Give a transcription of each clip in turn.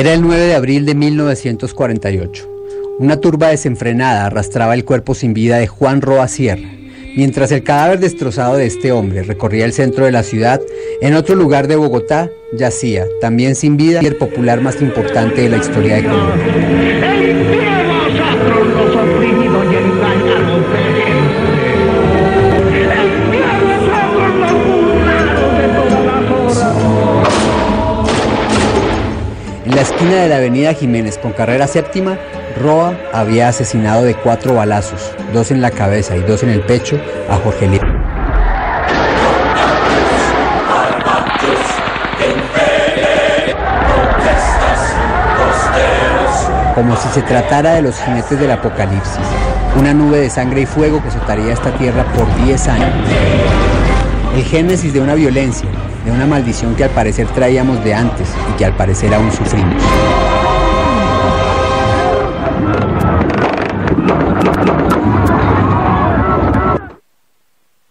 Era el 9 de abril de 1948. Una turba desenfrenada arrastraba el cuerpo sin vida de Juan Roa Sierra. Mientras el cadáver destrozado de este hombre recorría el centro de la ciudad, en otro lugar de Bogotá yacía, también sin vida, el líder popular más importante de la historia de Colombia. En la esquina de la avenida Jiménez con carrera séptima, Roa había asesinado de 4 balazos, 2 en la cabeza y 2 en el pecho, a Jorge Eliezer. Como si se tratara de los jinetes del apocalipsis, una nube de sangre y fuego que azotaría esta tierra por 10 años. El génesis de una violencia, de una maldición que al parecer traíamos de antes y que al parecer aún sufrimos.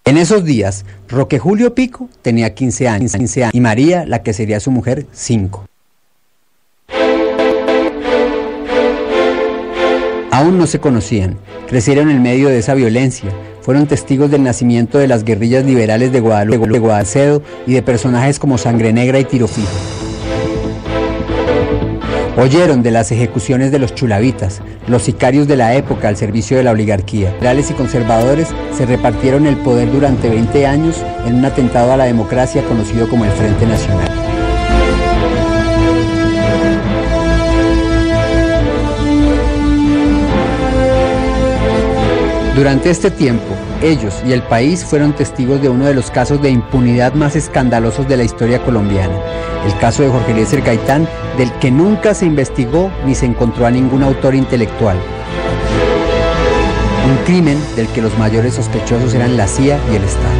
En esos días, Roque Julio Pico tenía 15 años y María, la que sería su mujer, 5. Aún no se conocían, crecieron en medio de esa violencia, fueron testigos del nacimiento de las guerrillas liberales de Guadalupe y de personajes como Sangre Negra y Tiro Fijo. Oyeron de las ejecuciones de los chulavitas, los sicarios de la época al servicio de la oligarquía. Liberales y conservadores se repartieron el poder durante 20 años en un atentado a la democracia conocido como el Frente Nacional. Durante este tiempo, ellos y el país fueron testigos de uno de los casos de impunidad más escandalosos de la historia colombiana, el caso de Jorge Eliezer Gaitán, del que nunca se investigó ni se encontró a ningún autor intelectual. Un crimen del que los mayores sospechosos eran la CIA y el Estado.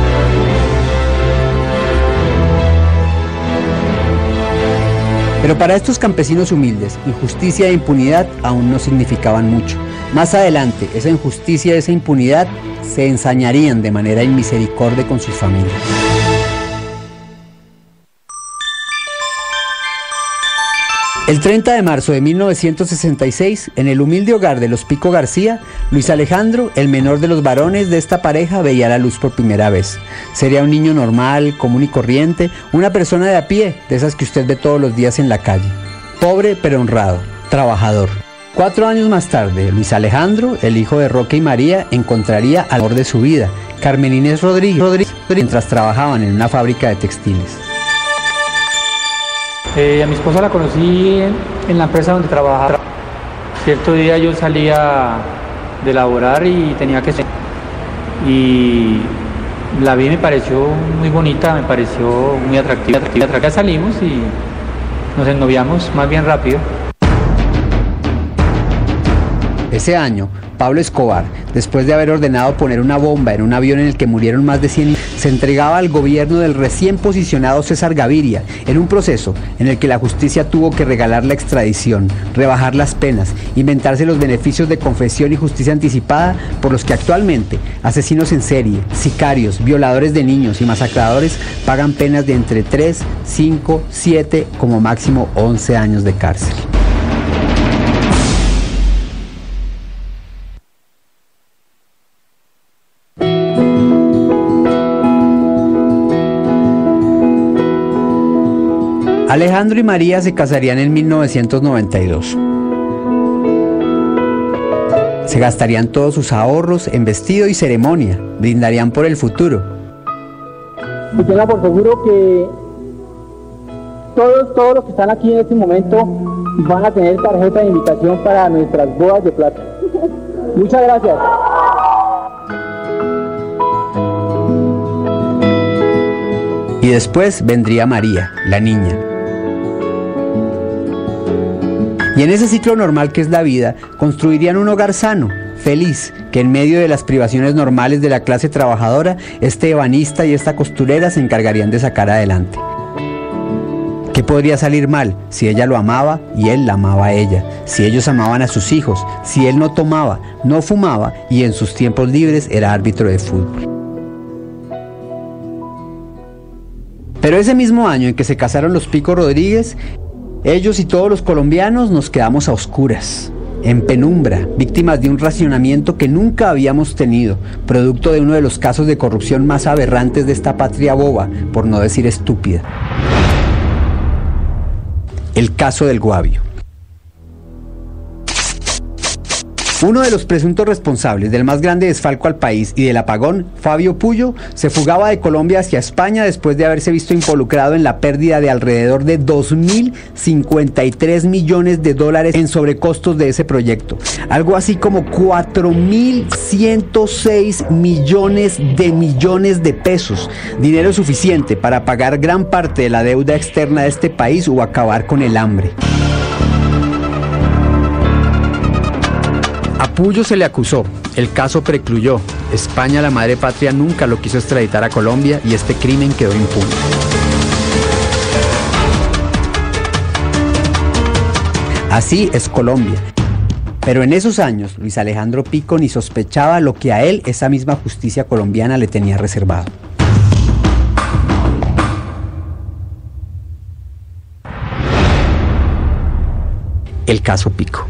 Pero para estos campesinos humildes, injusticia e impunidad aún no significaban mucho. Más adelante, esa injusticia y esa impunidad se ensañarían de manera inmisericordia con sus familias. El 30 de marzo de 1966, en el humilde hogar de los Pico García, Luis Alejandro, el menor de los varones de esta pareja, veía la luz por primera vez. Sería un niño normal, común y corriente, una persona de a pie, de esas que usted ve todos los días en la calle. Pobre pero honrado, trabajador. 4 años más tarde, Luis Alejandro, el hijo de Roque y María, encontraría al amor de su vida, Carmen Inés Rodríguez, mientras trabajaban en una fábrica de textiles. A mi esposa la conocí en la empresa donde trabajaba. Cierto día yo salía de laborar y tenía que... Y la vi, me pareció muy bonita, me pareció muy atractiva. Ya salimos y nos ennoviamos más bien rápido. Ese año, Pablo Escobar, después de haber ordenado poner una bomba en un avión en el que murieron más de 100, se entregaba al gobierno del recién posicionado César Gaviria, en un proceso en el que la justicia tuvo que regalar la extradición, rebajar las penas, inventarse los beneficios de confesión y justicia anticipada por los que actualmente asesinos en serie, sicarios, violadores de niños y masacradores pagan penas de entre 3, 5, 7, como máximo 11 años de cárcel. Alejandro y María se casarían en 1992. Se gastarían todos sus ahorros en vestido y ceremonia, brindarían por el futuro. Y tenga por seguro que todos los que están aquí en este momento van a tener tarjeta de invitación para nuestras bodas de plata. Muchas gracias. Y después vendría María, la niña. Y en ese ciclo normal que es la vida, construirían un hogar sano, feliz, que en medio de las privaciones normales de la clase trabajadora, este ebanista y esta costurera se encargarían de sacar adelante. ¿Qué podría salir mal si ella lo amaba y él la amaba a ella? Si ellos amaban a sus hijos, si él no tomaba, no fumaba y en sus tiempos libres era árbitro de fútbol. Pero ese mismo año en que se casaron los Pico Rodríguez, Ellos y todos los colombianos nos quedamos a oscuras, en penumbra, víctimas de un racionamiento que nunca habíamos tenido, producto de uno de los casos de corrupción más aberrantes de esta patria boba, por no decir estúpida. El caso del Guavio. Uno de los presuntos responsables del más grande desfalco al país y del apagón, Fabio Puyo, se fugaba de Colombia hacia España después de haberse visto involucrado en la pérdida de alrededor de 2.053 millones de dólares en sobrecostos de ese proyecto. Algo así como 4.106 millones de pesos. Dinero suficiente para pagar gran parte de la deuda externa de este país o acabar con el hambre. A Puyo se le acusó, el caso precluyó, España, la madre patria, nunca lo quiso extraditar a Colombia y este crimen quedó impune. Así es Colombia. Pero en esos años, Luis Alejandro Pico ni sospechaba lo que a él esa misma justicia colombiana le tenía reservado. El caso Pico.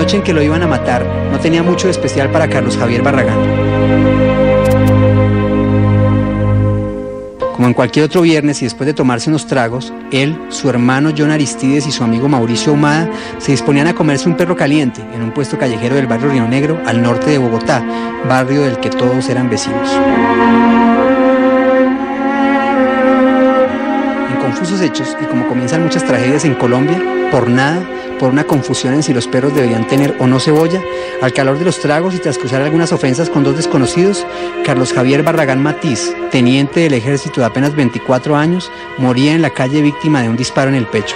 En que lo iban a matar no tenía mucho de especial para Carlos Javier Barragán. Como en cualquier otro viernes y después de tomarse unos tragos, él, su hermano John Aristides y su amigo Mauricio Ahumada se disponían a comerse un perro caliente en un puesto callejero del barrio Río Negro, al norte de Bogotá, barrio del que todos eran vecinos. En confusos hechos, y como comienzan muchas tragedias en Colombia, por nada, por una confusión en si los perros debían tener o no cebolla, al calor de los tragos y tras cruzar algunas ofensas con dos desconocidos, Carlos Javier Barragán Matiz, teniente del ejército de apenas 24 años, moría en la calle víctima de un disparo en el pecho.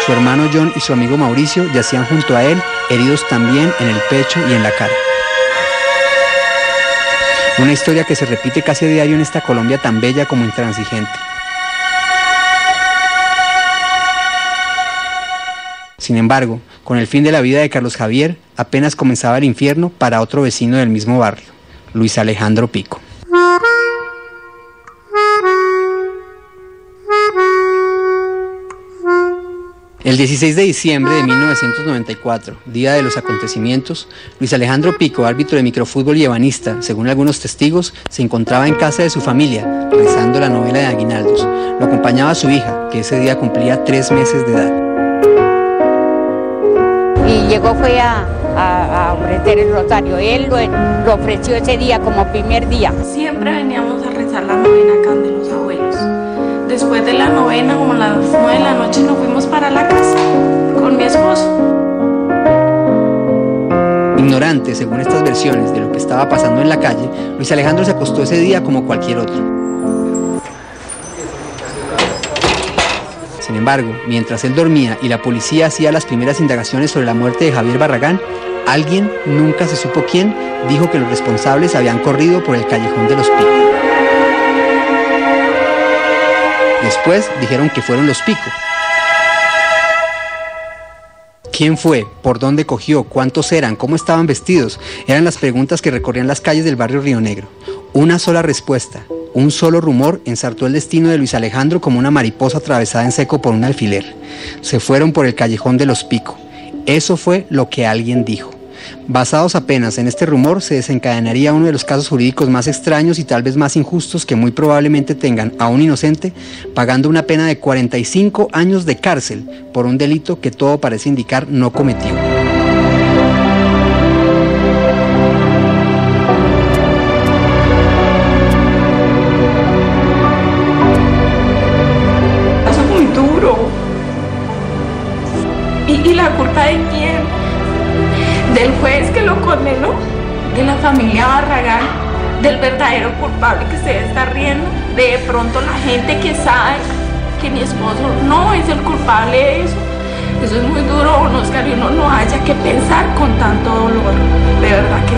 Su hermano John y su amigo Mauricio yacían junto a él, heridos también en el pecho y en la cara. Una historia que se repite casi a diario en esta Colombia tan bella como intransigente. Sin embargo, con el fin de la vida de Carlos Javier, apenas comenzaba el infierno para otro vecino del mismo barrio, Luis Alejandro Pico. El 16 de diciembre de 1994, día de los acontecimientos, Luis Alejandro Pico, árbitro de microfútbol y ebanista, según algunos testigos, se encontraba en casa de su familia, rezando la novena de Aguinaldos. Lo acompañaba su hija, que ese día cumplía 3 meses de edad. Y llegó fue a ofrecer el rosario. Él lo ofreció ese día como primer día. Siempre veníamos a rezar la novena acá de los abuelos. Después de la novena, como a las 9 de la noche, nos fuimos para la casa con mi esposo. Ignorante, según estas versiones, de lo que estaba pasando en la calle, Luis Alejandro se acostó ese día como cualquier otro. Sin embargo, mientras él dormía y la policía hacía las primeras indagaciones sobre la muerte de Javier Barragán, alguien, nunca se supo quién, dijo que los responsables habían corrido por el callejón de los Pico. Después dijeron que fueron los Pico. ¿Quién fue? ¿Por dónde cogió? ¿Cuántos eran? ¿Cómo estaban vestidos? Eran las preguntas que recorrían las calles del barrio Río Negro. Una sola respuesta, un solo rumor ensartó el destino de Luis Alejandro como una mariposa atravesada en seco por un alfiler. Se fueron por el callejón de los Pico. Eso fue lo que alguien dijo. Basados apenas en este rumor, se desencadenaría uno de los casos jurídicos más extraños y tal vez más injustos que muy probablemente tengan a un inocente pagando una pena de 45 años de cárcel por un delito que todo parece indicar no cometió. Eso es muy duro. ¿Y la culpa de quién? Del juez que lo condenó, de la familia Barragán, del verdadero culpable que se debe estar riendo, de pronto la gente que sabe que mi esposo no es el culpable de eso. Eso es muy duro, Oscar, y uno no haya que pensar con tanto dolor, de verdad que